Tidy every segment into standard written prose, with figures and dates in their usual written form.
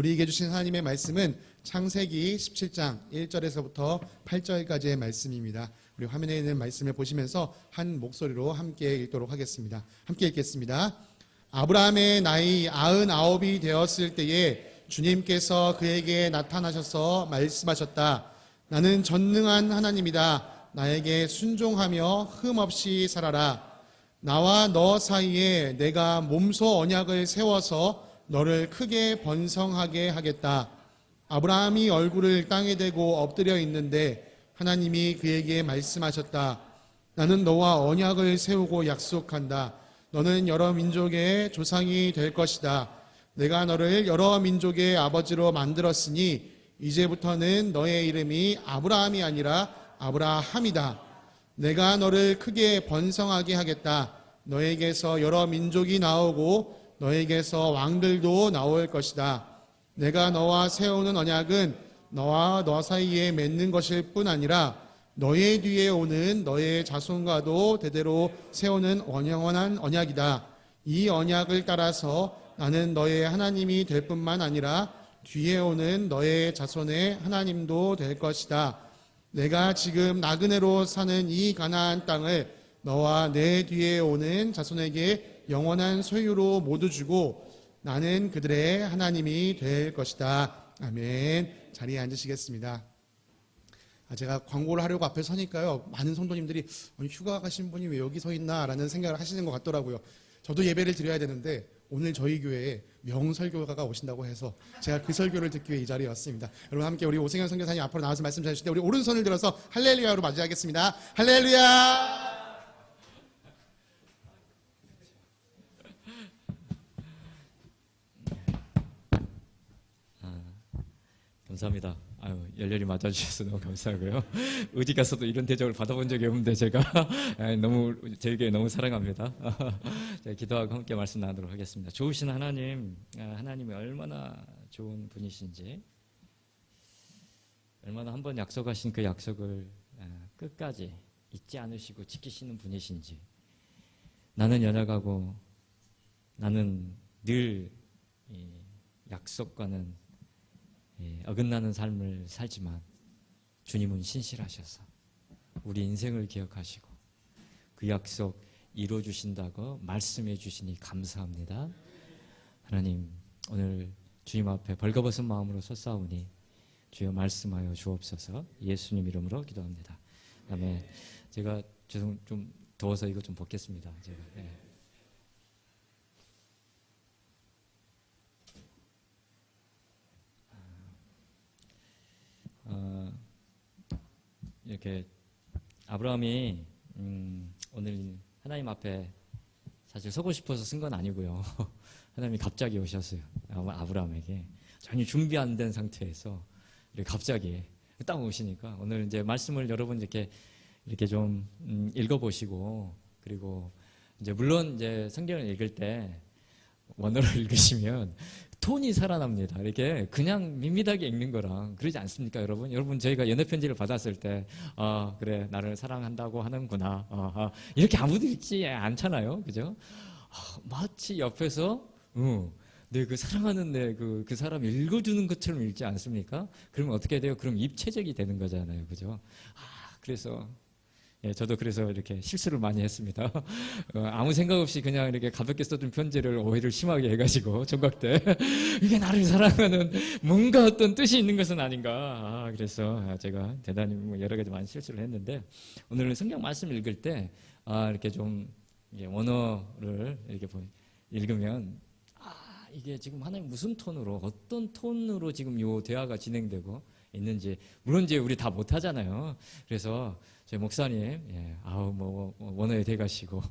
우리에게 주신 하나님의 말씀은 창세기 17장 1절에서부터 8절까지의 말씀입니다. 우리 화면에 있는 말씀을 보시면서 한 목소리로 함께 읽도록 하겠습니다. 함께 읽겠습니다. 아브라함의 나이 99이 되었을 때에 주님께서 그에게 나타나셔서 말씀하셨다. 나는 전능한 하나님이다. 나에게 순종하며 흠없이 살아라. 나와 너 사이에 내가 몸소 언약을 세워서 너를 크게 번성하게 하겠다. 아브라함이 얼굴을 땅에 대고 엎드려 있는데 하나님이 그에게 말씀하셨다. 나는 너와 언약을 세우고 약속한다. 너는 여러 민족의 조상이 될 것이다. 내가 너를 여러 민족의 아버지로 만들었으니 이제부터는 너의 이름이 아브라함이 아니라 아브라함이다. 내가 너를 크게 번성하게 하겠다. 너에게서 여러 민족이 나오고 너에게서 왕들도 나올 것이다. 내가 너와 세우는 언약은 너와 너 사이에 맺는 것일 뿐 아니라 너의 뒤에 오는 너의 자손과도 대대로 세우는 영원한 언약이다. 이 언약을 따라서 나는 너의 하나님이 될 뿐만 아니라 뒤에 오는 너의 자손의 하나님도 될 것이다. 내가 지금 나그네로 사는 이 가나안 땅을 너와 내 뒤에 오는 자손에게 영원한 소유로 모두 주고 나는 그들의 하나님이 될 것이다. 아멘. 자리에 앉으시겠습니다. 제가 광고를 하려고 앞에 서니까요, 많은 성도님들이 휴가 가신 분이 왜 여기 서 있나 라는 생각을 하시는 것 같더라고요. 저도 예배를 드려야 되는데 오늘 저희 교회에 명설교가가 오신다고 해서 제가 그 설교를 듣기 위해 이 자리에 왔습니다. 여러분 함께 우리 오승현 선교사님 앞으로 나와서 말씀 전해주실 때 우리 오른손을 들어서 할렐루야로 맞이하겠습니다. 할렐루야. 감사합니다. 열렬히 맞아주셔서 너무 감사하고요. 어디 가서도 이런 대접을 받아본 적이 없는데 제가 너무 저희 교회 너무 사랑합니다. 제가 기도하고 함께 말씀 나누도록 하겠습니다. 좋으신 하나님, 하나님이 얼마나 좋은 분이신지, 얼마나 한번 약속하신 그 약속을 끝까지 잊지 않으시고 지키시는 분이신지. 나는 연약하고 나는 늘 약속과는 어긋나는 삶을 살지만 주님은 신실하셔서 우리 인생을 기억하시고 그 약속 이루어주신다고 말씀해 주시니 감사합니다. 하나님, 오늘 주님 앞에 벌거벗은 마음으로 섰사오니 주여 말씀하여 주옵소서. 예수님 이름으로 기도합니다. 그다음에 제가 좀 더워서 이거 좀 벗겠습니다. 제가. 이렇게 아브라함이 오늘 하나님 앞에 사실 서고 싶어서 쓴 건 아니고요. 하나님이 갑자기 오셨어요. 아브라함에게 전혀 준비 안 된 상태에서 이렇게 갑자기 딱 오시니까 오늘 이제 말씀을 여러분 이렇게 좀 읽어보시고, 그리고 이제 물론 이제 성경을 읽을 때 원어로 읽으시면 톤이 살아납니다. 이렇게 그냥 밋밋하게 읽는 거랑 그러지 않습니까, 여러분? 여러분, 저희가 연애 편지를 받았을 때, 그래, 나를 사랑한다고 하는구나. 이렇게 아무도 읽지 않잖아요. 그죠? 마치 옆에서, 내 그 사랑하는 그 사람 읽어주는 것처럼 읽지 않습니까? 그러면 어떻게 돼요? 그럼 입체적이 되는 거잖아요. 그죠? 그래서, 저도 그래서 이렇게 실수를 많이 했습니다. 아무 생각 없이 그냥 이렇게 가볍게 써둔 편지를 오해를 심하게 해가지고 종각 때 이게 나를 사랑하는 뭔가 어떤 뜻이 있는 것은 아닌가. 그래서 제가 대단히 여러 가지 많이 실수를 했는데, 오늘은 성경 말씀 읽을 때 이렇게 좀 원어를 이렇게 읽으면 이게 지금 하나님 무슨 톤으로, 어떤 톤으로 지금 이 대화가 진행되고 있는지, 물론 이제 우리 다 못하잖아요. 그래서 저희 목사님, 원어에 대가시고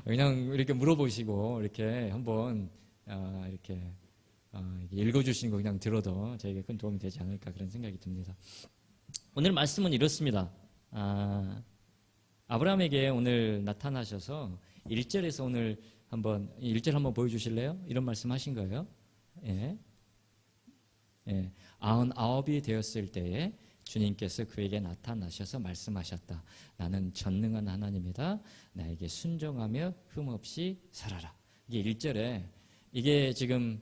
그냥 이렇게 물어보시고 이렇게 한번 이렇게 읽어주시는 거 그냥 들어도 저에게 큰 도움이 되지 않을까 그런 생각이 듭니다. 오늘 말씀은 이렇습니다. 아브라함에게 오늘 나타나셔서 1절에서 오늘 1절 한번 보여주실래요? 이런 말씀 하신 거예요. 99이 되었을 때에 주님께서 그에게 나타나셔서 말씀하셨다. 나는 전능한 하나님이다. 나에게 순종하며 흠없이 살아라. 이게 1절에, 이게 지금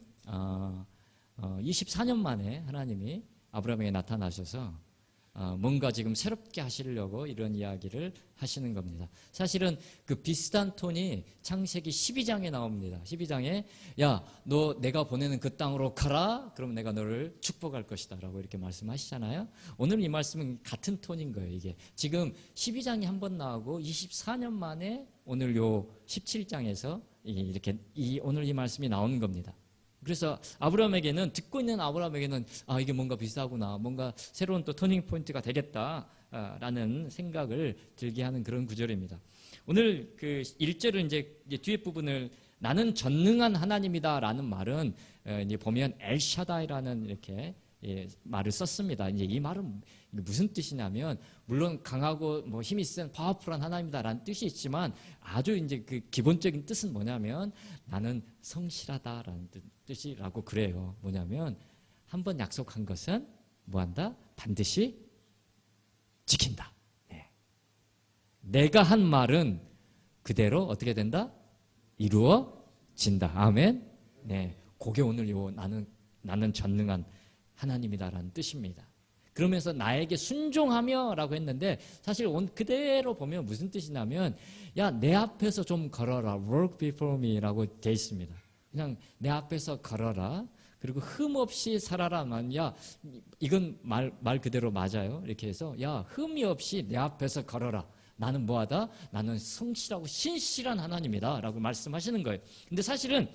24년 만에 하나님이 아브라함에게 나타나셔서 뭔가 지금 새롭게 하시려고 이런 이야기를 하시는 겁니다. 사실은 그 비슷한 톤이 창세기 12장에 나옵니다. 12장에 야, 너 내가 보내는 그 땅으로 가라. 그럼 내가 너를 축복할 것이다 라고 이렇게 말씀하시잖아요. 오늘 이 말씀은 같은 톤인 거예요. 이게 지금 12장이 한 번 나오고 24년 만에 오늘 요 17장에서 이렇게 오늘 이 말씀이 나오는 겁니다. 그래서 아브라함에게는, 듣고 있는 아브라함에게는 이게 뭔가 비슷하구나, 뭔가 새로운 또 터닝 포인트가 되겠다라는 생각을 들게 하는 그런 구절입니다. 오늘 그 1절은 이제 뒤에 부분을 나는 전능한 하나님이다라는 말은 이제 보면 엘샤다이라는 이렇게 말을 썼습니다. 이제 이 말은 무슨 뜻이냐면, 물론 강하고 뭐 힘이 센 파워풀한 하나님이다라는 뜻이 있지만 아주 이제 그 기본적인 뜻은 뭐냐면 나는 성실하다라는 뜻이라고 그래요. 뭐냐면 한번 약속한 것은 뭐한다? 반드시 지킨다. 네. 내가 한 말은 그대로 어떻게 된다? 이루어진다. 아멘. 네, 그게 오늘 나는 전능한 하나님이다라는 뜻입니다. 그러면서 나에게 순종하며라고 했는데 사실 그대로 보면 무슨 뜻이냐면 야, 내 앞에서 좀 걸어라. Walk before me라고 되어 있습니다. 그냥 내 앞에서 걸어라. 그리고 흠 없이 살아라만, 야, 이건 말 그대로 맞아요. 이렇게 해서 야, 흠이 없이 내 앞에서 걸어라. 나는 뭐하다? 나는 성실하고 신실한 하나님이다 라고 말씀하시는 거예요. 근데 사실은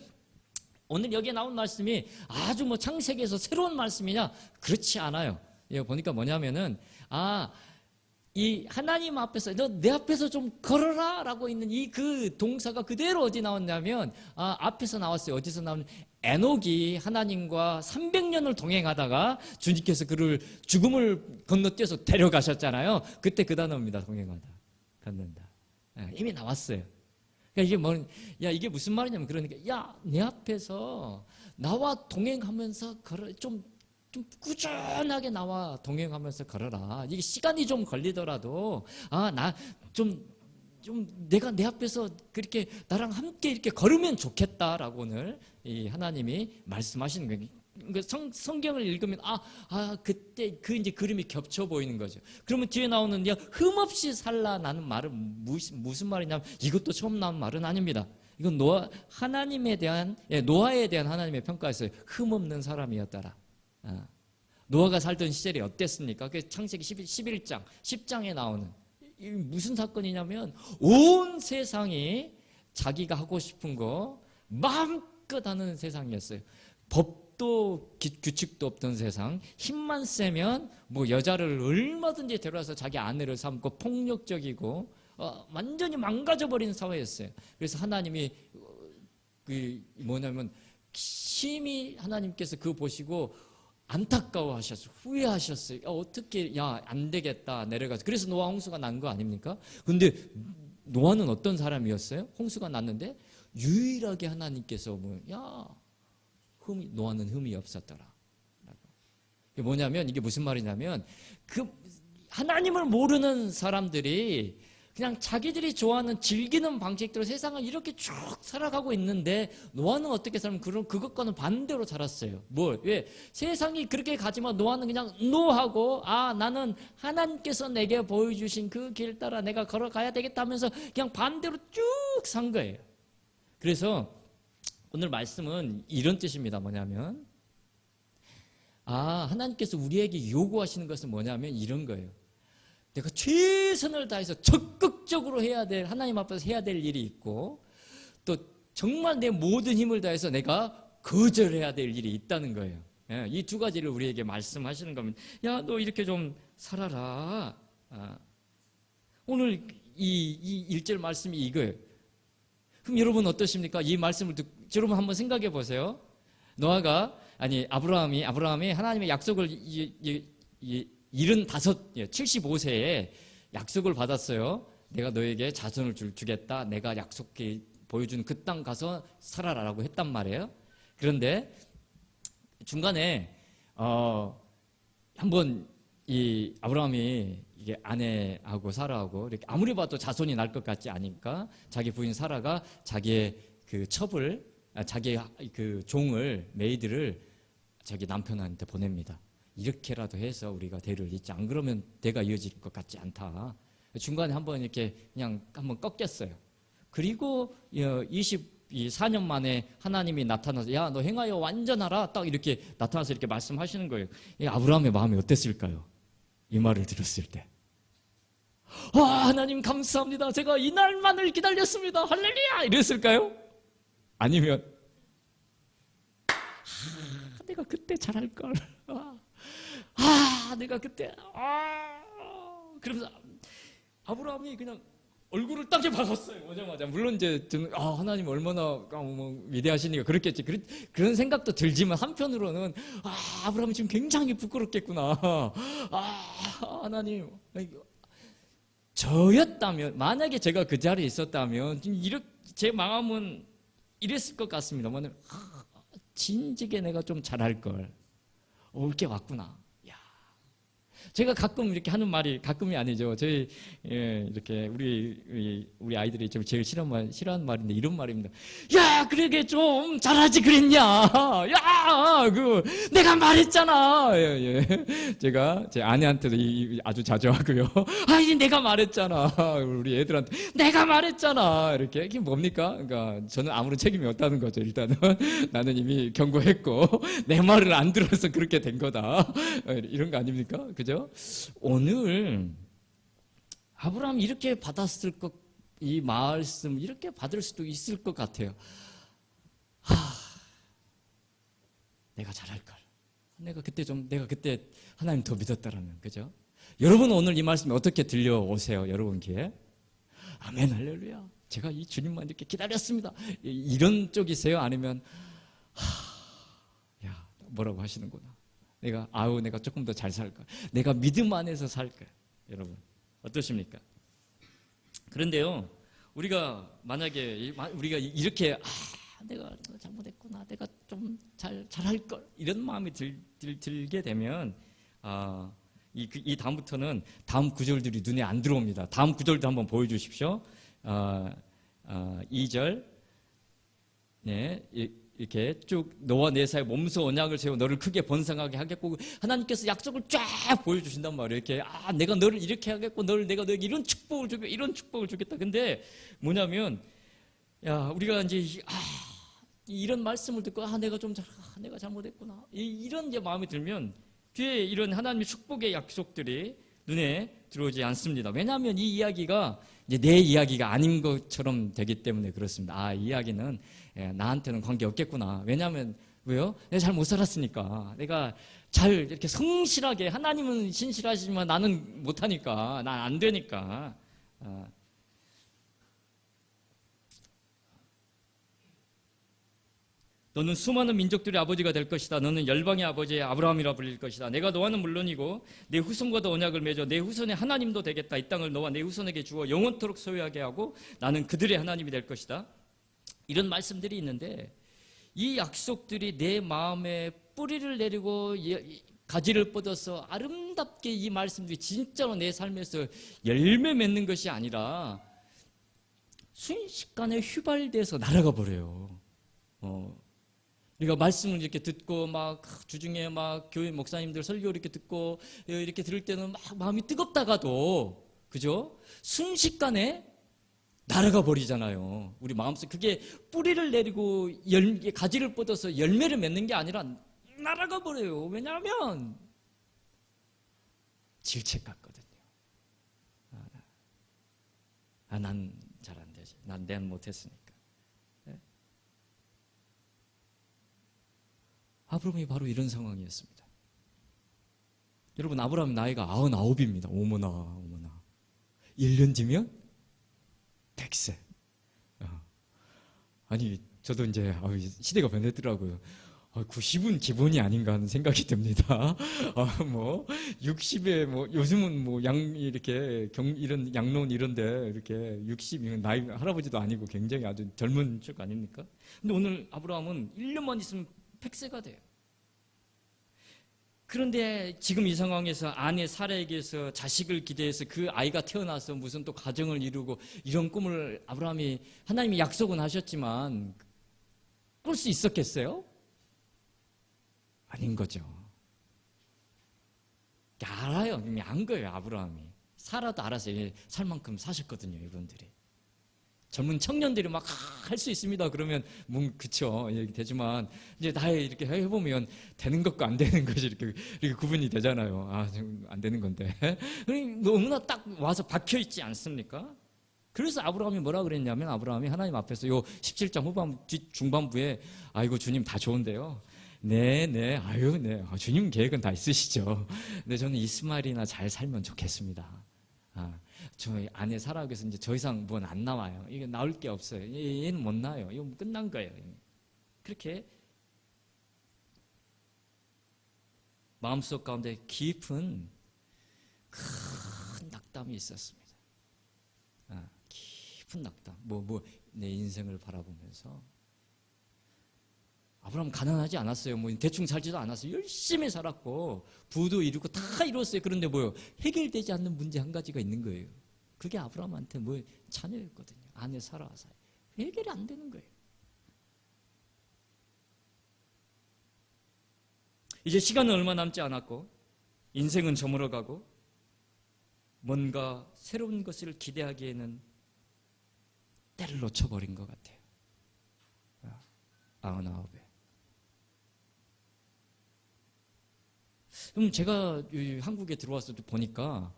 오늘 여기에 나온 말씀이 아주 뭐 창세기에서 새로운 말씀이냐? 그렇지 않아요. 보니까 뭐냐면은 이 하나님 앞에서 너 내 앞에서 좀 걸어라 라고 있는 이 그 동사가 그대로 어디 나왔냐면 앞에서 나왔어요. 어디서 나오는 에녹이 하나님과 300년을 동행하다가 주님께서 그를 죽음을 건너뛰어서 데려가셨잖아요. 그때 그 단어입니다. 동행하다, 걷는다. 이미 나왔어요. 그러니까 이게 무슨 말이냐면, 그러니까 야, 내 앞에서 나와 동행하면서 걸어, 좀 꾸준하게 나와 동행하면서 걸어라. 이게 시간이 좀 걸리더라도 내가 내 앞에서 그렇게 나랑 함께 이렇게 걸으면 좋겠다라고 오늘 이 하나님이 말씀하시는 거예요. 그러니까 성경을 읽으면 그때 이제 그림이 겹쳐 보이는 거죠. 그러면 뒤에 나오는 흠 없이 살라라는 말은 무슨 말이냐면 이것도 처음 나온 말은 아닙니다. 이건 노아에 대한 하나님의 평가였어요. 흠 없는 사람이었더라. 노아가 살던 시절이 어땠습니까? 그 창세기 11장, 10장에 나오는 무슨 사건이냐면 온 세상이 자기가 하고 싶은 거 마음껏 하는 세상이었어요. 법도 규칙도 없던 세상, 힘만 세면 뭐 여자를 얼마든지 데려와서 자기 아내를 삼고 폭력적이고 완전히 망가져버리는 사회였어요. 그래서 하나님이 심히 하나님께서 그거 보시고 안타까워하셨어요. 후회하셨어요. 어떻게 안 되겠다 내려가서. 그래서 노아 홍수가 난 거 아닙니까? 근데 노아는 어떤 사람이었어요? 홍수가 났는데 유일하게 하나님께서 노아는 흠이 없었더라. 이게 뭐냐면, 이게 무슨 말이냐면 그 하나님을 모르는 사람들이 그냥 자기들이 좋아하는 즐기는 방식대로 세상을 이렇게 쭉 살아가고 있는데 노아는 어떻게 살면 그것과는 반대로 살았어요. 왜? 세상이 그렇게 가지만 노아는 그냥 노하고 나는 하나님께서 내게 보여주신 그 길 따라 내가 걸어가야 되겠다 하면서 그냥 반대로 쭉 산 거예요. 그래서 오늘 말씀은 이런 뜻입니다. 뭐냐면 하나님께서 우리에게 요구하시는 것은 뭐냐면 이런 거예요. 내가 최선을 다해서 적극적으로 하나님 앞에서 해야 될 일이 있고, 또 정말 내 모든 힘을 다해서 내가 거절해야 될 일이 있다는 거예요. 이 두 가지를 우리에게 말씀하시는 겁니다. 야, 너 이렇게 좀 살아라. 오늘 이 1절 말씀이 이거예요. 그럼 여러분 어떠십니까? 이 말씀을 듣고 여러분 한번 생각해 보세요. 아브라함이 하나님의 약속을 75세에 약속을 받았어요. 내가 너에게 자손을 주겠다. 내가 약속해 보여준 그 땅 가서 살아라라고 했단 말이에요. 그런데 중간에 한번 이 아브라함이 이게 아내하고 사라하고 이렇게 아무리 봐도 자손이 날 것 같지 않으니까 자기 부인 사라가 자기의 그 자기의 그 종을 메이드를 저기 남편한테 보냅니다. 이렇게라도 해서 우리가 대를 잇지, 안 그러면 대가 이어질 것 같지 않다. 중간에 한번 이렇게 그냥 한번 꺾였어요. 그리고 24년 만에 하나님이 나타나서 야, 너 행하여 완전하라, 딱 이렇게 나타나서 이렇게 말씀하시는 거예요. 아브라함의 마음이 어땠을까요? 이 말을 들었을 때, 하나님 감사합니다, 제가 이 날만을 기다렸습니다, 할렐루야, 이랬을까요? 아니면 내가 그때 잘할걸, 내가 그때 그러면서 아브라함이 그냥 얼굴을 땅에 박았어요. 오자마자. 물론 이제 하나님 얼마나 위대하시니까 그렇겠지. 그런 생각도 들지만 한편으로는 아브라함이 지금 굉장히 부끄럽겠구나. 하나님, 저였다면, 만약에 제가 그 자리에 있었다면 이렇게 제 마음은 이랬을 것 같습니다. 뭐냐면 진지게 내가 좀 잘할 걸. 옳게 왔구나. 제가 가끔 이렇게 하는 말이, 가끔이 아니죠. 저희 이렇게 우리 아이들이 좀 제일 싫어하는 말인데 이런 말입니다. 야, 그러게 좀 잘하지 그랬냐? 야, 내가 말했잖아. 제가 제 아내한테도 아주 자주 하고요. 이제 내가 말했잖아. 우리 애들한테 내가 말했잖아. 이렇게 이게 뭡니까? 그러니까 저는 아무런 책임이 없다는 거죠. 일단은 나는 이미 경고했고 내 말을 안 들어서 그렇게 된 거다. 이런 거 아닙니까? 그죠? 오늘 아브라함이 이렇게 받았을 것, 이 말씀 이렇게 받을 수도 있을 것 같아요. 내가 잘할 걸. 내가 그때 하나님 더 믿었다라면, 그죠? 여러분 오늘 이 말씀이 어떻게 들려오세요? 여러분 귀에? 아멘, 할렐루야. 제가 이 주님만 이렇게 기다렸습니다. 이런 쪽이세요? 아니면 야, 뭐라고 하시는구나. 내가 조금 더 잘 살까? 내가 믿음 안에서 살까? 여러분, 어떠십니까? 그런데요, 우리가 만약에 우리가 이렇게 내가 잘못했구나, 내가 좀 잘할 걸, 이런 마음이 들게 되면 이 다음부터는 다음 구절들이 눈에 안 들어옵니다. 다음 구절도 한번 보여주십시오. 2절, 네. 이렇게 쭉 너와 내 사이에 몸소 언약을 세워 너를 크게 번성하게 하겠고, 하나님께서 약속을 쫙 보여주신단 말이에요. 이렇게 내가 너를 이렇게 하겠고, 내가 너에게 이런 축복을 주겠다, 이런 축복을 주겠다. 근데 뭐냐면, 우리가 이제 이런 말씀을 듣고 내가 잘못했구나, 이런 이제 마음이 들면 뒤에 이런 하나님의 축복의 약속들이 눈에 들어오지 않습니다. 왜냐하면 이 이야기가 이제 내 이야기가 아닌 것처럼 되기 때문에 그렇습니다. 이 이야기는 나한테는 관계 없겠구나. 왜냐하면 왜요? 내가 잘 못 살았으니까. 내가 잘 이렇게 성실하게, 하나님은 신실하시지만 나는 못하니까, 난 안 되니까. 너는 수많은 민족들의 아버지가 될 것이다. 너는 열방의 아버지의 아브라함이라 불릴 것이다. 내가 너와는 물론이고 내 후손과도 언약을 맺어 내 후손의 하나님도 되겠다. 이 땅을 너와 내 후손에게 주어 영원토록 소유하게 하고 나는 그들의 하나님이 될 것이다. 이런 말씀들이 있는데, 이 약속들이 내 마음에 뿌리를 내리고 가지를 뻗어서 아름답게 이 말씀들이 진짜로 내 삶에서 열매 맺는 것이 아니라 순식간에 휘발돼서 날아가 버려요. 우리가 말씀을 이렇게 듣고 주중에 교회 목사님들 설교 이렇게 듣고 이렇게 들을 때는 마음이 뜨겁다가도, 그죠? 순식간에 날아가 버리잖아요. 우리 마음속 그게 뿌리를 내리고 가지를 뻗어서 열매를 맺는 게 아니라 날아가 버려요. 왜냐하면 질책 같거든요. 난 잘 안 되지. 난 못했으니까. 아브라함이 바로 이런 상황이었습니다. 여러분, 아브라함 나이가 99입니다. 어머나. 1년 뒤면 100세. 아니, 저도 이제 시대가 변했더라고요. 90은 기본이 아닌가 하는 생각이 듭니다. 60에 요즘은 이렇게 이런 양론 이런데 이렇게 60이면 나이 할아버지도 아니고 굉장히 아주 젊은 쪽 아닙니까? 근데 오늘 아브라함은 1년만 있으면 100세가 돼요. 그런데 지금 이 상황에서 아내 사라에게서 자식을 기대해서 그 아이가 태어나서 무슨 또 가정을 이루고 이런 꿈을 하나님이 약속은 하셨지만 꿀 수 있었겠어요? 아닌 거죠. 알아요. 이미 안 거예요, 아브라함이. 사라도 알았어요. 살 만큼 사셨거든요, 이분들이. 젊은 청년들이 막 할 수 있습니다. 그러면 그쵸, 이렇게 되지만 이제 나이 이렇게 해보면 되는 것과 안 되는 것이 이렇게 구분이 되잖아요. 아, 안 되는 건데 너무나 딱 와서 박혀 있지 않습니까? 그래서 아브라함이 뭐라 그랬냐면, 아브라함이 하나님 앞에서 요 17장 중반부에 아이고 주님 다 좋은데요. 네, 아유, 네, 주님 계획은 다 있으시죠. 근데 저는 이스마엘이나 잘 살면 좋겠습니다. 저희 아내 살아가기 위해서 이제 더 이상 뭔 안 나와요. 이게 나올 게 없어요. 얘는 못 나와요. 이거 끝난 거예요. 그렇게 마음속 가운데 깊은 큰 낙담이 있었습니다. 깊은 낙담. 내 인생을 바라보면서. 아브라함 가난하지 않았어요. 대충 살지도 않았어요. 열심히 살았고 부도 이루고 다 이뤘어요. 그런데 해결되지 않는 문제 한 가지가 있는 거예요. 그게 아브라함한테 자녀였거든요. 아내 사라와서 해결이 안 되는 거예요. 이제 시간은 얼마 남지 않았고 인생은 저물어가고 뭔가 새로운 것을 기대하기에는 때를 놓쳐버린 것 같아요. 99에. 그럼 제가 한국에 들어와서 보니까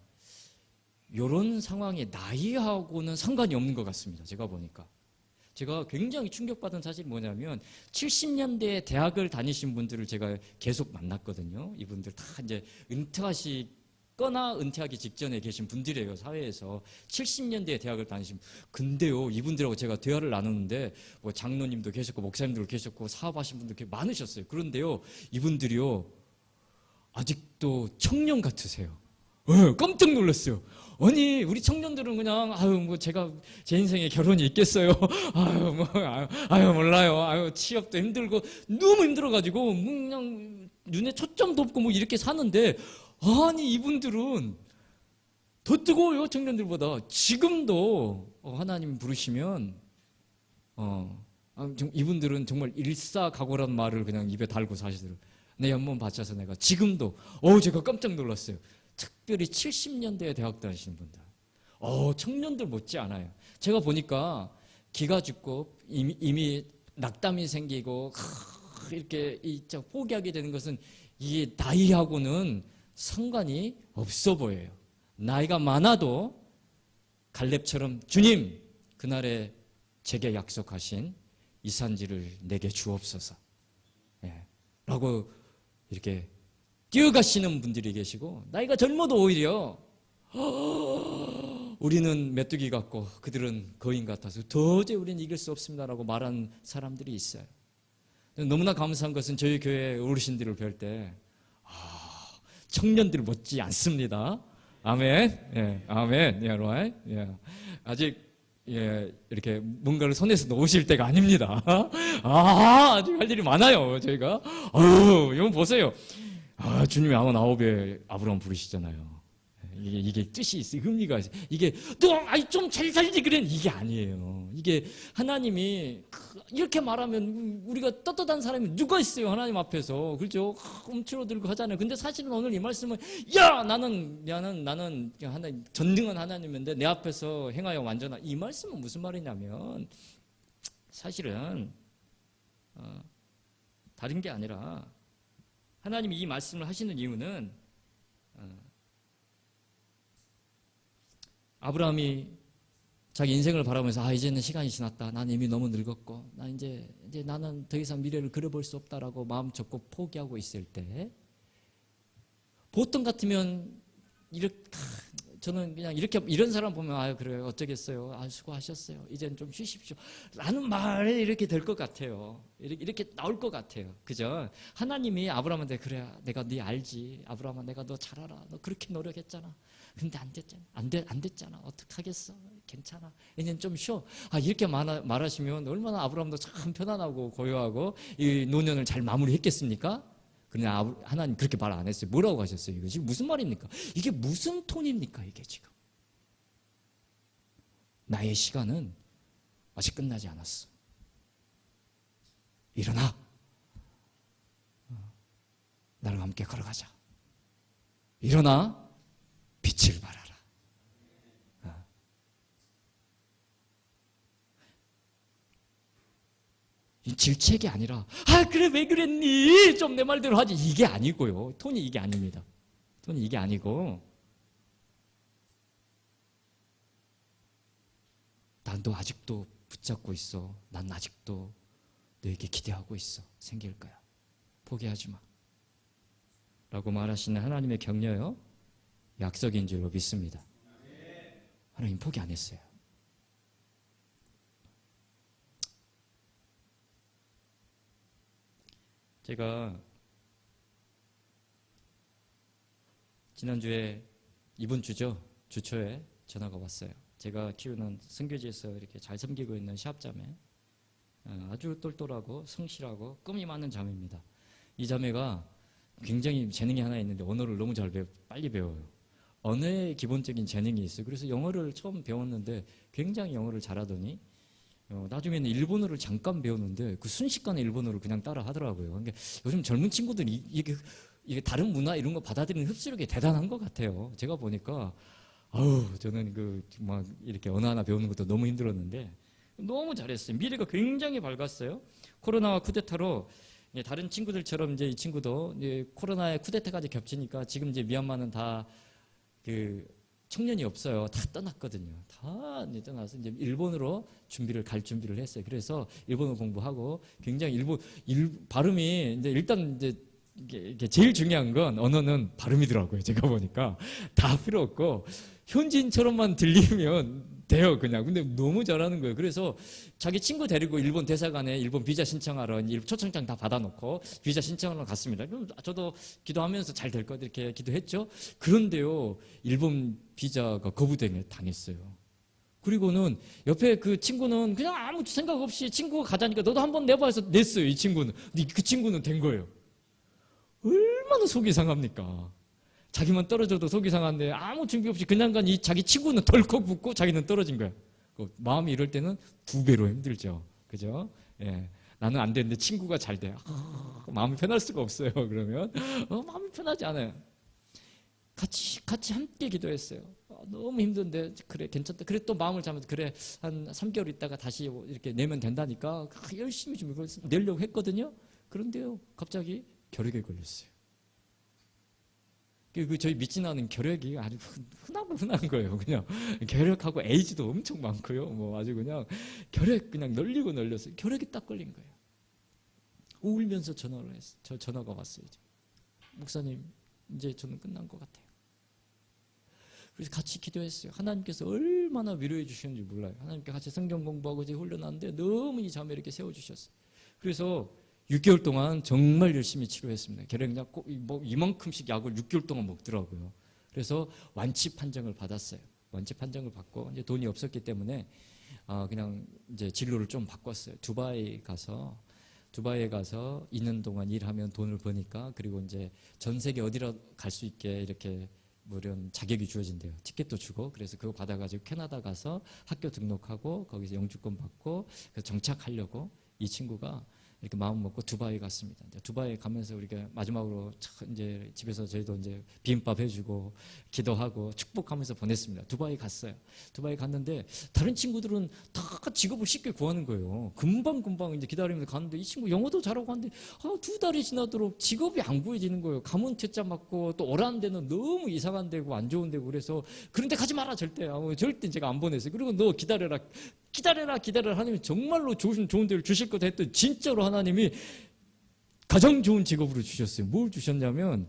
이런 상황에 나이하고는 상관이 없는 것 같습니다. 제가 보니까. 제가 굉장히 충격받은 사실이 뭐냐면 70년대에 대학을 다니신 분들을 제가 계속 만났거든요. 이분들 다 이제 은퇴하시거나 은퇴하기 직전에 계신 분들이에요. 사회에서 70년대에 대학을 다니신. 근데요, 이분들하고 제가 대화를 나누는데 장로님도 계셨고 목사님도 계셨고 사업하신 분들 많으셨어요. 그런데요, 이분들이요 아직도 청년 같으세요. 깜짝 놀랐어요. 아니, 우리 청년들은 그냥 제가 제 인생에 결혼이 있겠어요. 몰라요. 취업도 힘들고 너무 힘들어가지고 그냥 눈에 초점도 없고 이렇게 사는데, 아니 이분들은 더 뜨거워요. 청년들보다. 지금도 하나님 부르시면 이분들은 정말 일사각오란 말을 그냥 입에 달고 사시더라고요. 내 연문 바쳐서 내가 지금도 제가 깜짝 놀랐어요. 특별히 70년대에 대학 다니시는 분들, 청년들 못지 않아요. 제가 보니까 기가 죽고 이미 낙담이 생기고 이렇게 포기하게 되는 것은 이게 나이하고는 상관이 없어 보여요. 나이가 많아도 갈렙처럼 주님, 그날에 제게 약속하신 이 산지를 내게 주옵소서 라고 이렇게 뛰어가시는 분들이 계시고, 나이가 젊어도 오히려 우리는 메뚜기 같고 그들은 거인 같아서 도저히 우리는 이길 수 없습니다라고 말하는 사람들이 있어요. 너무나 감사한 것은 저희 교회 어르신들을 뵐 때 청년들 못지 않습니다. 아멘. 아멘. 아직 이렇게 뭔가를 손에서 놓으실 때가 아닙니다. 아직 할 일이 많아요, 저희가. 이건 보세요. 주님이 99에 아브라함 부르시잖아요. 이게 뜻이 있어요. 의미가 있어요. 이게 좀 잘 살지 그래, 이게 아니에요. 이게 하나님이 이렇게 말하면 우리가 떳떳한 사람이 누가 있어요, 하나님 앞에서. 그렇죠? 움츠러들고 하잖아요. 근데 사실은 오늘 이 말씀은 나는 하나님, 전능한 하나님인데 내 앞에서 행하여 완전한, 이 말씀은 무슨 말이냐면 사실은 다른 게 아니라 하나님이 이 말씀을 하시는 이유는 아브라함이 자기 인생을 바라보면서 이제는 시간이 지났다. 난 이미 너무 늙었고 이제 나는 더 이상 미래를 그려볼 수 없다라고 마음 접고 포기하고 있을 때, 보통 같으면 저는 그냥 이런 사람 보면 그래요, 어쩌겠어요, 수고하셨어요, 이제는 좀 쉬십시오 라는 말이 이렇게 될 것 같아요. 이렇게 나올 것 같아요. 그죠? 하나님이 아브라함한테 그래, 내가 네 알지, 아브라함아, 내가 너 잘 알아, 너 그렇게 노력했잖아. 근데 안 됐잖아. 안 됐잖아. 어떡하겠어. 괜찮아. 이제는 좀 쉬어. 이렇게 말하시면 얼마나 아브라함도 참 편안하고 고요하고 이 노년을 잘 마무리했겠습니까? 그러나 하나님 그렇게 말 안 했어요. 뭐라고 하셨어요? 이거 지금 무슨 말입니까? 이게 무슨 톤입니까? 이게 지금. 나의 시간은 아직 끝나지 않았어. 일어나. 함께 걸어가자. 일어나 빛을 발하라. 이 질책이 아니라 그래 왜 그랬니? 좀 내 말대로 하지. 이게 아니고요. 톤이 이게 아닙니다. 톤이 이게 아니고 난 너 아직도 붙잡고 있어. 난 아직도 너에게 기대하고 있어. 생길 거야. 포기하지 마. 라고 말하시는 하나님의 격려요. 약속인 줄로 믿습니다. 하나님 포기 안 했어요. 제가 지난주에 이번 주죠. 주초에 전화가 왔어요. 제가 키우는 선교지에서 이렇게 잘 섬기고 있는 시합자매, 아주 똘똘하고 성실하고 끔이 많은 자매입니다. 이 자매가 굉장히 재능이 하나 있는데 언어를 너무 빨리 배워요. 언어에 기본적인 재능이 있어요. 그래서 영어를 처음 배웠는데 굉장히 영어를 잘하더니 나중에는 일본어를 잠깐 배웠는데 그 순식간에 일본어를 그냥 따라 하더라고요. 그러니까 요즘 젊은 친구들이 이게 다른 문화 이런 거 받아들이는 흡수력이 대단한 것 같아요. 제가 보니까 저는 막 이렇게 언어 하나 배우는 것도 너무 힘들었는데 너무 잘했어요. 미래가 굉장히 밝았어요. 코로나와 쿠데타로 다른 친구들처럼 이제 이 친구도 이제 코로나에 쿠데타까지 겹치니까 지금 이제 미얀마는 다 청년이 없어요. 다 떠났거든요. 다 이제 떠나서 이제 일본으로 갈 준비를 했어요. 그래서 일본어 공부하고 굉장히 발음이 이제 일단 이제 이게 제일 중요한 건 언어는 발음이더라고요. 제가 보니까 다 필요 없고 현지인처럼만 들리면 돼요, 그냥. 근데 너무 잘하는 거예요. 그래서 자기 친구 데리고 일본 대사관에 일본 비자 신청하러 초청장 다 받아놓고 비자 신청하러 갔습니다. 저도 기도하면서 잘 될 것 이렇게 기도했죠. 그런데요, 일본 비자가 거부당했어요. 그리고는 옆에 그 친구는 그냥 아무 생각 없이 친구가 가자니까 너도 한번 내봐 해서 냈어요, 이 친구는. 근데 그 친구는 된 거예요. 얼마나 속이 상합니까? 자기만 떨어져도 속이 상한데 아무 준비 없이 그냥 간 이 자기 친구는 덜컥 붙고 자기는 떨어진 거야. 마음이 이럴 때는 2배로 힘들죠. 그죠? 예. 나는 안 되는데 친구가 잘 돼. 마음이 편할 수가 없어요. 그러면 마음이 편하지 않아요. 같이 함께 기도했어요. 너무 힘든데 그래 괜찮다. 그래 또 마음을 잡아서 그래 한 3개월 있다가 다시 이렇게 내면 된다니까 열심히 좀 이걸 내려고 했거든요. 그런데요 갑자기 결핵에 걸렸어요. 저희 미친아는 결핵이 아주 흔한 거예요. 그냥 결핵하고 에이즈도 엄청 많고요. 뭐 아주 그냥 결핵 그냥 널리고 널렸어요. 결핵이 딱 걸린 거예요. 울면서 전화가 왔어요. 목사님, 이제 저는 끝난 것 같아요. 그래서 같이 기도했어요. 하나님께서 얼마나 위로해 주셨는지 몰라요. 하나님께 같이 성경 공부하고 이제 훈련하는데 너무 이 자매 이렇게 세워주셨어요. 그래서 6개월 동안 정말 열심히 치료했습니다. 결핵약 이만큼씩 약을 6개월 동안 먹더라고요. 그래서 완치 판정을 받았어요. 완치 판정을 받고 이제 돈이 없었기 때문에 그냥 이제 진로를 좀 바꿨어요. 두바이에 가서 2년 동안 일하면 돈을 버니까 그리고 이제 전 세계 어디로 갈 수 있게 이렇게 뭐 이런 자격이 주어진대요. 티켓도 주고 그래서 그거 받아가지고 캐나다 가서 학교 등록하고 거기서 영주권 받고 그래서 정착하려고 이 친구가 이렇게 마음 먹고 두바이 갔습니다. 이제 두바이 가면서 우리가 마지막으로 이제 집에서 저희도 이제 비빔밥 해주고 기도하고 축복하면서 보냈습니다. 두바이 갔어요. 두바이 갔는데 다른 친구들은 다 직업을 쉽게 구하는 거예요. 금방 이제 기다리면서 가는데 이 친구 영어도 잘하고 하는데 2달이 지나도록 직업이 안 구해지는 거예요. 가문 퇴짜 맞고 또 오라는 데는 너무 이상한 데고 안 좋은 데고 그래서 그런데 가지 마라 절대. 절대 제가 안 보냈어요. 그리고 너 기다려라 하나님이 정말로 좋은 데를 주실 거다 했더니 진짜로 하나님이 가장 좋은 직업으로 주셨어요. 뭘 주셨냐면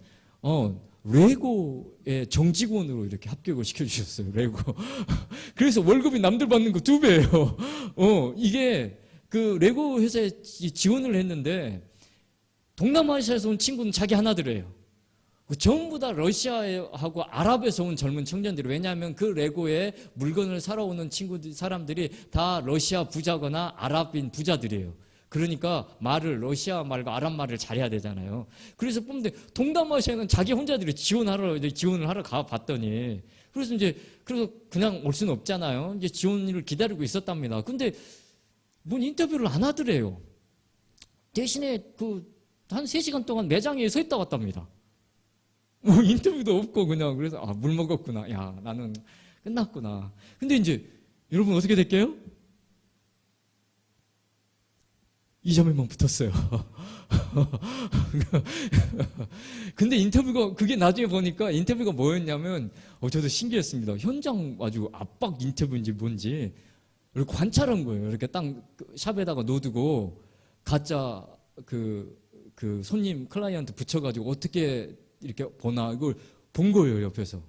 레고의 정직원으로 이렇게 합격을 시켜주셨어요. 레고. 그래서 월급이 남들 받는 거 2배예요. 이게 그 레고 회사에 지원을 했는데 동남아시아에서 온 친구는 자기 하나더래요. 전부 다 러시아하고 아랍에서 온 젊은 청년들이 왜냐하면 그 레고에 물건을 사러 오는 사람들이 다 러시아 부자거나 아랍인 부자들이에요. 그러니까 러시아 말과 아랍 말을 잘해야 되잖아요. 그래서 뽑는데 동남아시아는 자기 혼자들이 지원을 하러 가봤더니 그래서 그냥 올 수는 없잖아요. 이제 지원을 기다리고 있었답니다. 근데 인터뷰를 안 하더래요. 대신에 한 3시간 동안 매장에 서 있다 왔답니다. 뭐 인터뷰도 없고 그냥 그래서 물 먹었구나. 야, 나는 끝났구나. 근데 이제 여러분 어떻게 될게요? 이 점에만 붙었어요. 근데 인터뷰가 그게 나중에 보니까 인터뷰가 뭐였냐면 저도 신기했습니다. 현장 아주 압박 인터뷰인지 뭔지 이렇게 관찰한 거예요. 이렇게 딱 샵에다가 놓두고 가짜 그 손님 클라이언트 붙여가지고 어떻게 이렇게 보나 이걸 본 거예요, 옆에서.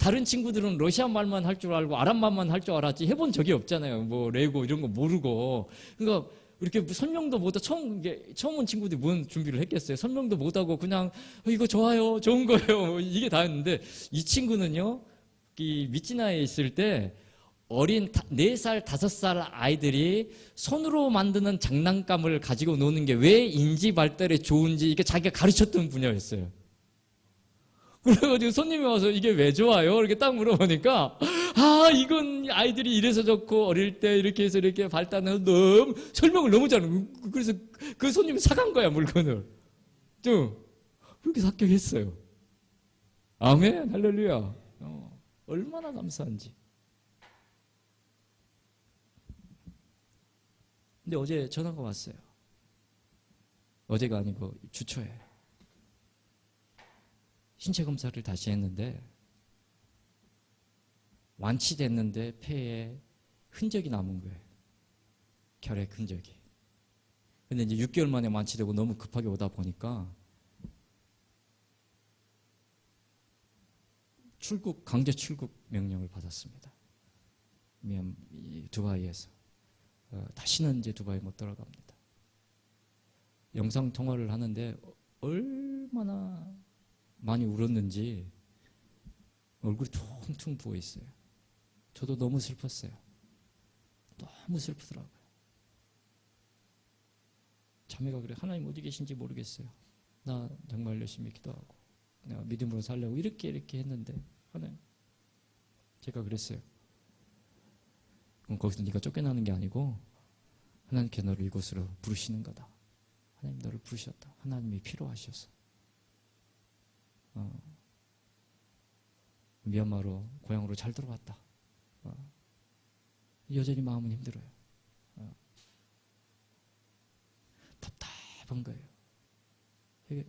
다른 친구들은 러시아 말만 할 줄 알고 아랍 말만 할 줄 알았지 해본 적이 없잖아요. 뭐 레고 이런 거 모르고. 그러니까 이렇게 설명도 못하고 처음 온 친구들이 뭔 준비를 했겠어요. 설명도 못하고 그냥 이거 좋아요, 좋은 거예요. 뭐 이게 다였는데 이 친구는요, 이 미치나에 있을 때 어린 4살, 5살 아이들이 손으로 만드는 장난감을 가지고 노는 게 왜 인지 발달에 좋은지 이게 자기가 가르쳤던 분야였어요. 그래가지고 손님이 와서 이게 왜 좋아요? 이렇게 딱 물어보니까 이건 아이들이 이래서 좋고 어릴 때 이렇게 해서 이렇게 발달하는 너무 설명을 너무 잘하는. 그래서 그 손님이 사간 거야, 물건을. 좀 그렇게 합격했어요. 아멘, 할렐루야. 얼마나 감사한지. 근데 어제 전화가 왔어요. 어제가 아니고 주초에. 신체 검사를 다시 했는데 완치됐는데 폐에 흔적이 남은 거예요. 결핵 흔적이. 근데 이제 6개월 만에 완치되고 너무 급하게 오다 보니까 강제 출국 명령을 받았습니다. 두바이에서. 다시는 이제 두바이 못 돌아갑니다. 영상 통화를 하는데 얼마나 많이 울었는지 얼굴이 퉁퉁 부어 있어요. 저도 너무 슬펐어요. 너무 슬프더라고요. 자매가 그래, 하나님 어디 계신지 모르겠어요. 나 정말 열심히 기도하고 내가 믿음으로 살려고 이렇게 했는데 하나님, 제가 그랬어요. 그럼 거기서 네가 쫓겨나는 게 아니고 하나님께 너를 이곳으로 부르시는 거다. 하나님 너를 부르셨다. 하나님이 필요하셔서. 미얀마로 고향으로 잘 들어왔다. 여전히 마음은 힘들어요. 답답한 거예요. 이게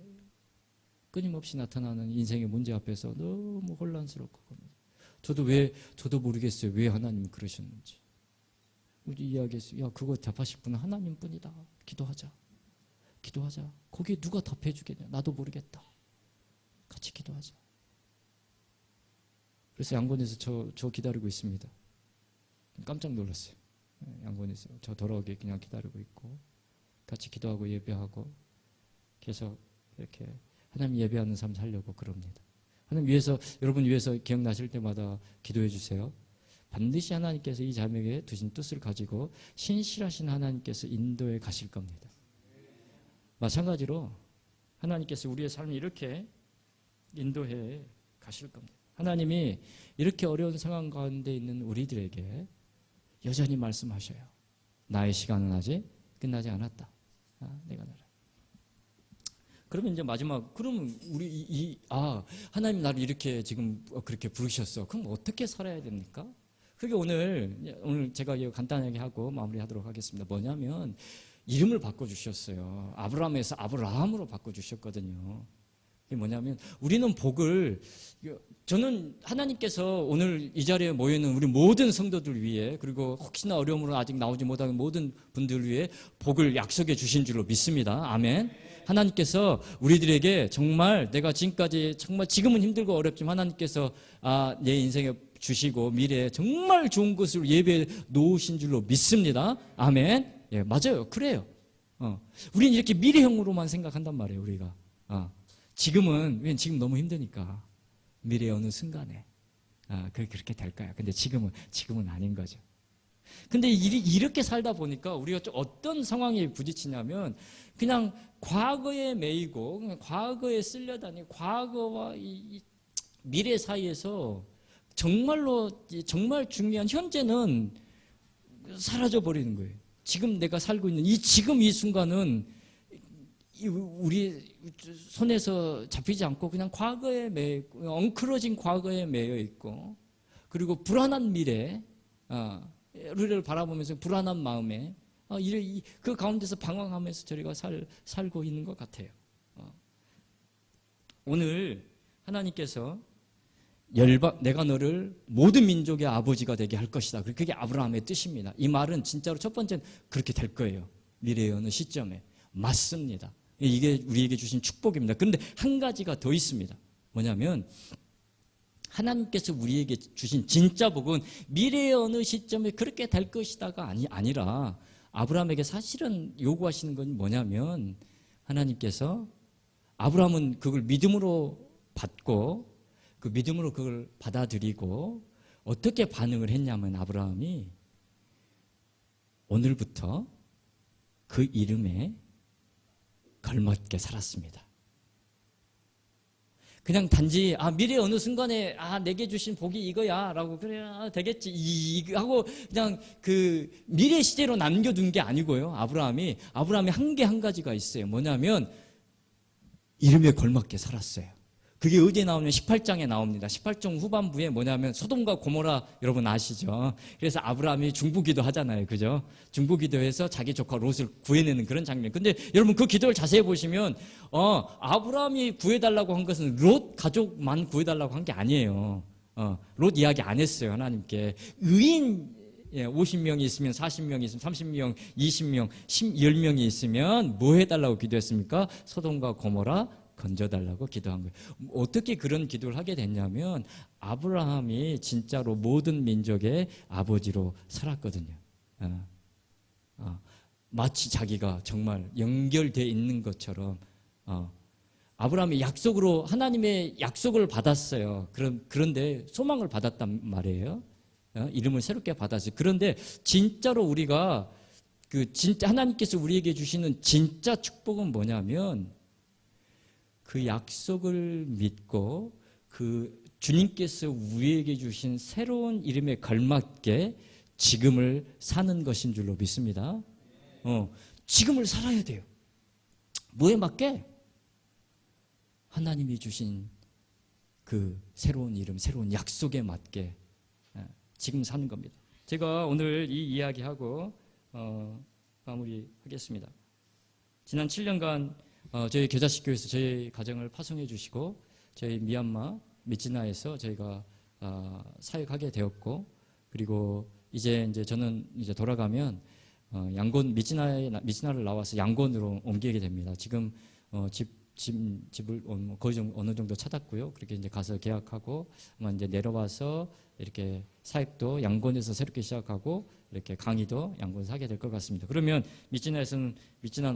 끊임없이 나타나는 인생의 문제 앞에서 너무 혼란스럽고. 저도 모르겠어요. 왜 하나님 그러셨는지. 우리 이야기했어요. 야, 그거 답하실 분은 하나님뿐이다. 기도하자. 거기에 누가 답해주겠냐. 나도 모르겠다. 같이 기도하자. 그래서 양곤에서 저 기다리고 있습니다. 깜짝 놀랐어요. 양곤에서 저 돌아오게 그냥 기다리고 있고 같이 기도하고 예배하고 계속 이렇게 하나님 예배하는 삶 살려고 그럽니다. 하나님 위해서, 여러분 위해서 기억나실 때마다 기도해 주세요. 반드시 하나님께서 이 자매에게 두신 뜻을 가지고 신실하신 하나님께서 인도해 가실 겁니다. 마찬가지로 하나님께서 우리의 삶을 이렇게 인도해 가실 겁니다. 하나님이 이렇게 어려운 상황 가운데 있는 우리들에게 여전히 말씀하셔요. 나의 시간은 아직 끝나지 않았다. 내가 나를. 그러면 이제 마지막, 그러면 하나님 나를 이렇게 지금 그렇게 부르셨어. 그럼 어떻게 살아야 됩니까? 그게 오늘 제가 간단하게 하고 마무리하도록 하겠습니다. 뭐냐면 이름을 바꿔주셨어요. 아브라함에서 아브라함으로 바꿔주셨거든요. 그게 뭐냐면 우리는 복을, 저는 하나님께서 오늘 이 자리에 모여있는 우리 모든 성도들 위해, 그리고 혹시나 어려움으로 아직 나오지 못하는 모든 분들 위해 복을 약속해 주신 줄로 믿습니다. 아멘. 하나님께서 우리들에게 정말 내가 지금까지 정말 지금은 힘들고 어렵지만 하나님께서 내 인생에 주시고 미래에 정말 좋은 것을 예배해 놓으신 줄로 믿습니다. 아멘. 예, 맞아요. 그래요. 우리는 이렇게 미래형으로만 생각한단 말이에요, 우리가. 지금은 지금 너무 힘드니까 미래의 어느 순간에 그렇게 될까요? 근데 지금은 아닌 거죠. 근데 이렇게 살다 보니까 우리가 좀 어떤 상황에 부딪히냐면 그냥 과거에 매이고 그냥 과거에 쓸려다니고 과거와 이 미래 사이에서 정말 중요한 현재는 사라져 버리는 거예요. 지금 내가 살고 있는 지금 이 순간은 우리 손에서 잡히지 않고 그냥 과거에 매여 있고, 엉클어진 과거에 매여 있고, 그리고 불안한 미래를 바라보면서 불안한 마음에 그 가운데서 방황하면서 저희가 살고 있는 것 같아요. 오늘 하나님께서 내가 너를 모든 민족의 아버지가 되게 할 것이다. 그게 아브라함의 뜻입니다. 이 말은 진짜로 첫 번째는 그렇게 될 거예요. 미래의 어느 시점에. 맞습니다. 이게 우리에게 주신 축복입니다. 그런데 한 가지가 더 있습니다. 뭐냐면 하나님께서 우리에게 주신 진짜 복은 미래의 어느 시점에 그렇게 될 것이다가 아니라 아브라함에게 사실은 요구하시는 건 뭐냐면 하나님께서 아브라함은 그걸 믿음으로 받고 그 믿음으로 그걸 받아들이고 어떻게 반응을 했냐면 아브라함이 오늘부터 그 이름에 걸맞게 살았습니다. 그냥 단지 미래 어느 순간에 내게 주신 복이 이거야 라고 그래 되겠지 하고 그냥 그 미래 시제로 남겨둔 게 아니고요. 아브라함이 한 가지가 있어요. 뭐냐면 이름에 걸맞게 살았어요. 그게 어디에 나오냐면 18장에 나옵니다. 18장 후반부에 뭐냐면 소돔과 고모라 여러분 아시죠? 그래서 아브라함이 중보기도 하잖아요. 그죠? 중보기도해서 자기 조카 롯을 구해내는 그런 장면. 근데 여러분 그 기도를 자세히 보시면 아브라함이 구해달라고 한 것은 롯 가족만 구해달라고 한 게 아니에요. 롯 이야기 안 했어요. 하나님께. 의인 50명이 있으면 40명이 있으면 30명, 20명, 10명이 있으면 뭐 해달라고 기도했습니까? 소돔과 고모라 건져달라고 기도한 거예요. 어떻게 그런 기도를 하게 됐냐면 아브라함이 진짜로 모든 민족의 아버지로 살았거든요. 마치 자기가 정말 연결되어 있는 것처럼 아브라함이 하나님의 약속을 받았어요. 그런데 소망을 받았단 말이에요. 이름을 새롭게 받았어요. 그런데 진짜로 우리가 진짜 하나님께서 우리에게 주시는 진짜 축복은 뭐냐면 그 약속을 믿고 그 주님께서 우리에게 주신 새로운 이름에 걸맞게 지금을 사는 것인 줄로 믿습니다. 지금을 살아야 돼요. 뭐에 맞게? 하나님이 주신 그 새로운 이름, 새로운 약속에 맞게 지금 사는 겁니다. 제가 오늘 이 이야기하고 마무리하겠습니다. 지난 7년간 저희 겨자식 교회에서 저희 가정을 파송해 주시고 저희 미얀마 미찌나에서 저희가 사역하게 되었고 그리고 이제 저는 이제 돌아가면 양곤 미찌나를 나와서 양곤으로 옮기게 됩니다. 지금 집을 거의 어느 정도 찾았고요. 그렇게 이제 가서 계약하고 아마 이제 내려와서 이렇게 사역도 양곤에서 새롭게 시작하고 이렇게 강의도 양곤에서 하게 될 것 같습니다. 그러면 미찌나는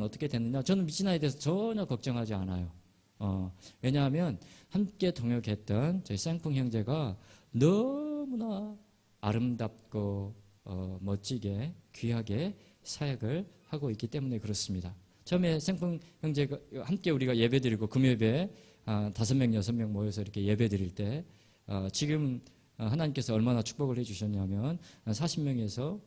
어떻게 됐느냐? 저는 미찌나에 대해서 전혀 걱정하지 않아요. 왜냐하면 함께 동역했던 저희 쌍풍 형제가 너무나 아름답고 멋지게 귀하게 사역을 하고 있기 때문에 그렇습니다. 처음에 생풍 형제가 함께 우리가 예배드리고 금요일에 5명, 6명 모여서 이렇게 예배드릴 때 지금 하나님께서 얼마나 축복을 해주셨냐면 40명에서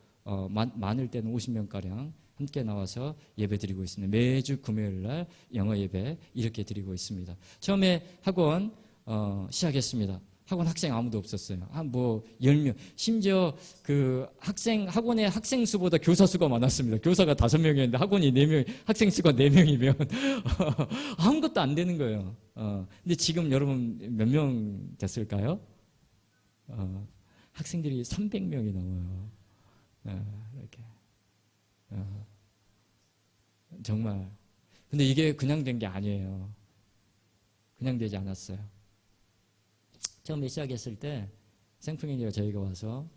많을 때는 50명가량 함께 나와서 예배드리고 있습니다. 매주 금요일날 영어 예배 이렇게 드리고 있습니다. 처음에 학원 시작했습니다. 학원 학생 아무도 없었어요. 한 10명. 심지어 그 학원의 학생 수보다 교사 수가 많았습니다. 교사가 5명이었는데 학원이 4명, 학생 수가 4명이면 아무것도 안 되는 거예요. 근데 지금 여러분 몇 명 됐을까요? 학생들이 300명이 넘어요. 이렇게. 정말. 근데 이게 그냥 된 게 아니에요. 그냥 되지 않았어요. 처음에 시작했을 때 생풍이가 저희가 와서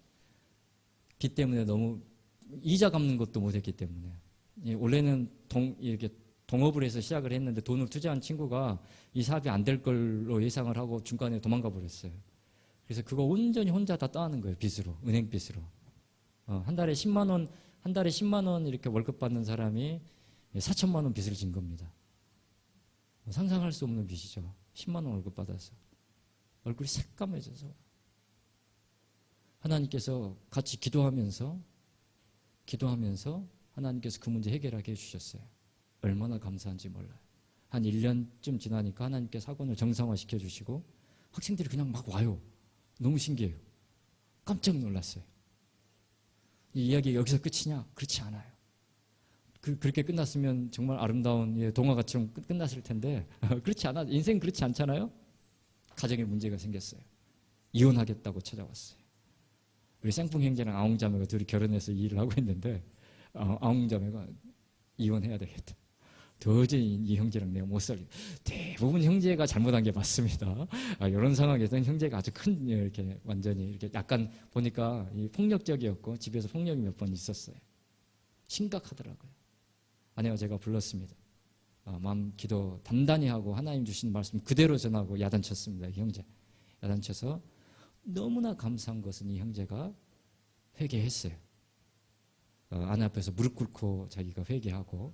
빚 때문에 너무 이자 갚는 것도 못했기 때문에 원래는 이렇게 동업을 해서 시작을 했는데 돈을 투자한 친구가 이 사업이 안 될 걸로 예상을 하고 중간에 도망가 버렸어요. 그래서 그거 온전히 혼자 다 떠안은 거예요. 빚으로, 은행 빚으로. 한 달에 10만 원 이렇게 월급 받는 사람이 4천만 원 빚을 진 겁니다. 상상할 수 없는 빚이죠. 10만 원 월급 받아서. 얼굴이 새까매져서 하나님께서 같이 기도하면서 하나님께서 그 문제 해결하게 해주셨어요. 얼마나 감사한지 몰라요. 한 1년쯤 지나니까 하나님께서 학원을 정상화시켜 주시고 학생들이 그냥 막 와요. 너무 신기해요. 깜짝 놀랐어요. 이 이야기 여기서 끝이냐? 그렇지 않아요. 그렇게 끝났으면 정말 아름다운 동화같이 끝났을 텐데 그렇지 않아. 인생 그렇지 않잖아요. 가정에 문제가 생겼어요. 이혼하겠다고 찾아왔어요. 우리 생풍 형제랑 아웅자매가 둘이 결혼해서 이 일을 하고 있는데 아웅자매가 이혼해야 되겠다. 도저히 이 형제랑 내가 못 살겠다. 대부분 형제가 잘못한 게 맞습니다. 이런 상황에서는 형제가 아주 큰 이렇게 완전히 이렇게 약간 보니까 폭력적이었고 집에서 폭력이 몇 번 있었어요. 심각하더라고요. 아내와 제가 불렀습니다. 마음 기도 단단히 하고 하나님 주신 말씀 그대로 전하고 야단쳤습니다. 이 형제 야단쳐서 너무나 감사한 것은 이 형제가 회개했어요. 아내 앞에서 무릎 꿇고 자기가 회개하고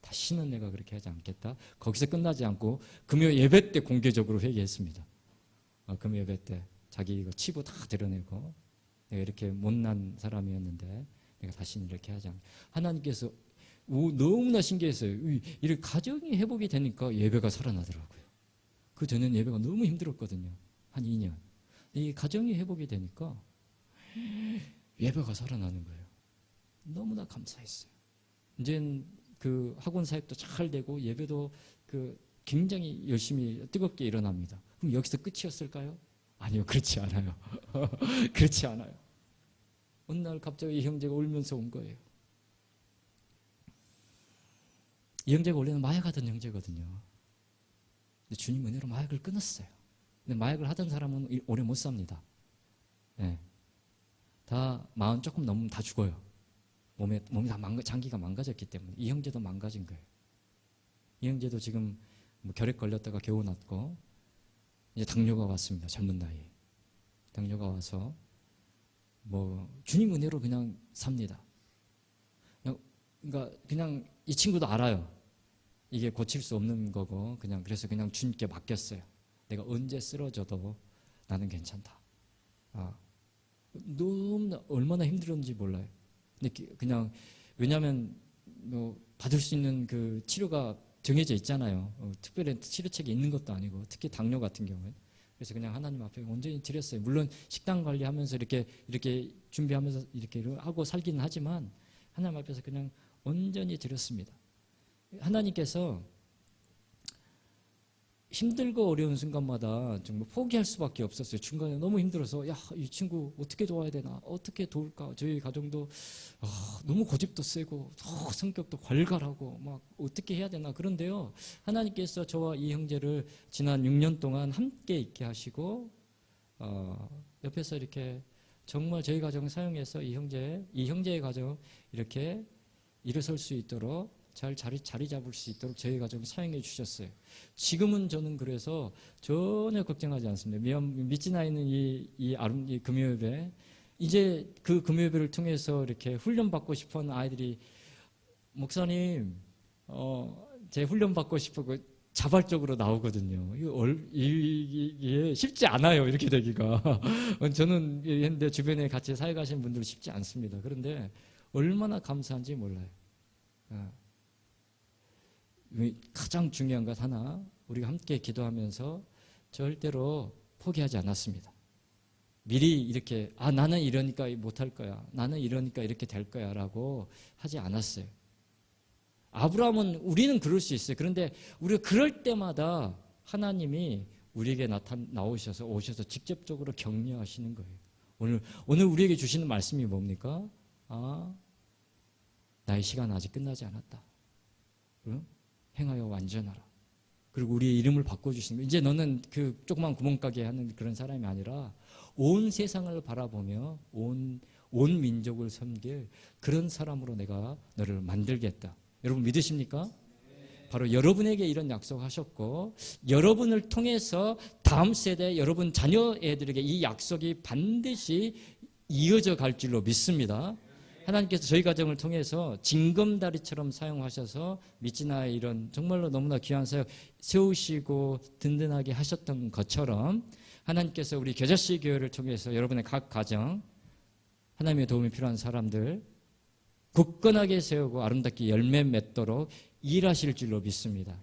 다시는 내가 그렇게 하지 않겠다. 거기서 끝나지 않고 금요 예배 때 공개적으로 회개했습니다. 금요 예배 때 자기 이거 치부 다 드러내고 내가 이렇게 못난 사람이었는데 내가 다시는 이렇게 하지 않겠다. 하나님께서 너무나 신기했어요. 이렇게 가정이 회복이 되니까 예배가 살아나더라고요. 그 전에는 예배가 너무 힘들었거든요. 한 2년. 이 가정이 회복이 되니까 예배가 살아나는 거예요. 너무나 감사했어요. 이제는 그 학원 사역도 잘 되고 예배도 굉장히 열심히 뜨겁게 일어납니다. 그럼 여기서 끝이었을까요? 아니요, 그렇지 않아요. 그렇지 않아요. 어느 날 갑자기 이 형제가 울면서 온 거예요. 이 형제가 원래는 마약하던 형제거든요. 근데 주님 은혜로 마약을 끊었어요. 근데 마약을 하던 사람은 오래 못 삽니다. 네. 다 마흔 조금 넘으면 다 죽어요. 몸이 다 장기가 망가졌기 때문에. 이 형제도 망가진 거예요. 이 형제도 지금 결핵 걸렸다가 겨우 낫고 이제 당뇨가 왔습니다. 젊은 나이에. 당뇨가 와서 주님 은혜로 그냥 삽니다. 그러니까 그냥 이 친구도 알아요. 이게 고칠 수 없는 거고 그래서 그냥 주님께 맡겼어요. 내가 언제 쓰러져도 나는 괜찮다. 너무 얼마나 힘들었는지 몰라요. 근데 그냥 왜냐하면 받을 수 있는 그 치료가 정해져 있잖아요. 특별히 치료책이 있는 것도 아니고 특히 당뇨 같은 경우에 그래서 그냥 하나님 앞에 온전히 드렸어요. 물론 식단 관리하면서 이렇게 준비하면서 이렇게 하고 살기는 하지만 하나님 앞에서 그냥 온전히 드렸습니다. 하나님께서 힘들고 어려운 순간마다 정말 포기할 수밖에 없었어요. 중간에 너무 힘들어서 이 친구 어떻게 도와야 되나 어떻게 도울까. 저희 가정도 너무 고집도 세고 성격도 괄괄하고 막 어떻게 해야 되나. 그런데요 하나님께서 저와 이 형제를 지난 6년 동안 함께 있게 하시고 옆에서 이렇게 정말 저희 가정 사용해서 이 형제의 가정 이렇게 일어설 수 있도록 잘 자리 잡을 수 있도록 저희 가정 사용해 주셨어요. 지금은 저는 그래서 전혀 걱정하지 않습니다. 믿지나 있는 이 금요예배 이제 그 금요예배를 통해서 이렇게 훈련 받고 싶은 아이들이 목사님 제 훈련 받고 싶고 자발적으로 나오거든요. 이게 쉽지 않아요. 이렇게 되기가. 저는 했는데 주변에 같이 사역하시는 분들 쉽지 않습니다. 그런데 얼마나 감사한지 몰라요. 가장 중요한 것 하나 우리가 함께 기도하면서 절대로 포기하지 않았습니다. 미리 이렇게 나는 이러니까 못할 거야. 나는 이러니까 이렇게 될 거야 라고 하지 않았어요. 아브라함은 우리는 그럴 수 있어요. 그런데 우리가 그럴 때마다 하나님이 우리에게 오셔서 직접적으로 격려하시는 거예요. 오늘 우리에게 주시는 말씀이 뭡니까? 나의 시간 아직 끝나지 않았다. 행하여 완전하라. 그리고 우리의 이름을 바꿔주시는 거예요. 이제 너는 그 조그만 구멍가게 하는 그런 사람이 아니라 온 세상을 바라보며 온 민족을 섬길 그런 사람으로 내가 너를 만들겠다. 여러분 믿으십니까? 바로 여러분에게 이런 약속하셨고 여러분을 통해서 다음 세대 여러분 자녀애들에게 이 약속이 반드시 이어져 갈 줄로 믿습니다. 하나님께서 저희 가정을 통해서 징검다리처럼 사용하셔서 미치나의 이런 정말로 너무나 귀한 사역 세우시고 든든하게 하셨던 것처럼 하나님께서 우리 겨자씨 교회를 통해서 여러분의 각 가정 하나님의 도움이 필요한 사람들 굳건하게 세우고 아름답게 열매 맺도록 일하실 줄로 믿습니다.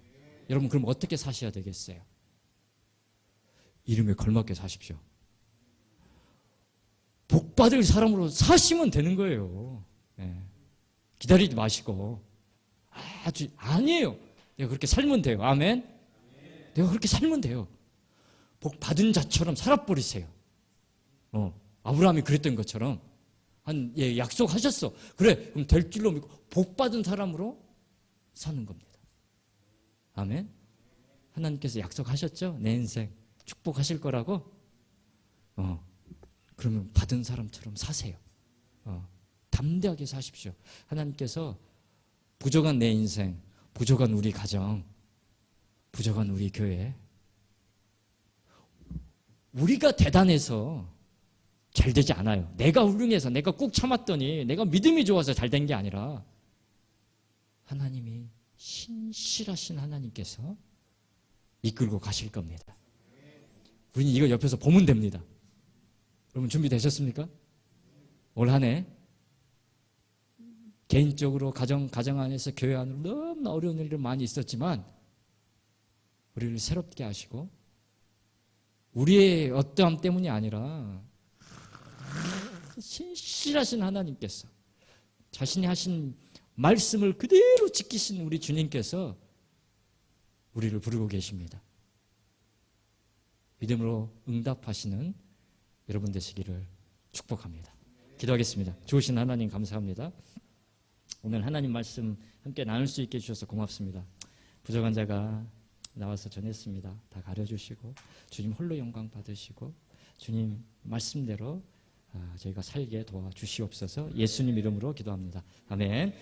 여러분 그럼 어떻게 사셔야 되겠어요? 이름에 걸맞게 사십시오. 복 받을 사람으로 사시면 되는 거예요. 예. 기다리지 마시고. 아니에요. 내가 그렇게 살면 돼요. 아멘. 내가 그렇게 살면 돼요. 복 받은 자처럼 살아버리세요. 아브라함이 그랬던 것처럼 약속하셨어. 그래, 그럼 될 줄로 믿고 복 받은 사람으로 사는 겁니다. 아멘. 하나님께서 약속하셨죠? 내 인생 축복하실 거라고. 그러면 받은 사람처럼 사세요. 담대하게 사십시오. 하나님께서 부족한 내 인생, 부족한 우리 가정, 부족한 우리 교회, 우리가 대단해서 잘 되지 않아요. 내가 훌륭해서 내가 꾹 참았더니 내가 믿음이 좋아서 잘 된 게 아니라 하나님이 신실하신 하나님께서 이끌고 가실 겁니다. 우리는 이거 옆에서 보면 됩니다. 여러분 준비되셨습니까? 올 한 해 개인적으로 가정 안에서 교회 안으로 너무나 어려운 일들 많이 있었지만 우리를 새롭게 하시고 우리의 어떠함 때문이 아니라 신실하신 하나님께서 자신이 하신 말씀을 그대로 지키신 우리 주님께서 우리를 부르고 계십니다. 믿음으로 응답하시는 여러분 되시기를 축복합니다. 기도하겠습니다. 좋으신 하나님 감사합니다. 오늘 하나님 말씀 함께 나눌 수 있게 해주셔서 고맙습니다. 부족한 자가 나와서 전했습니다. 다 가려주시고 주님 홀로 영광 받으시고 주님 말씀대로 저희가 살게 도와주시옵소서. 예수님 이름으로 기도합니다. 아멘.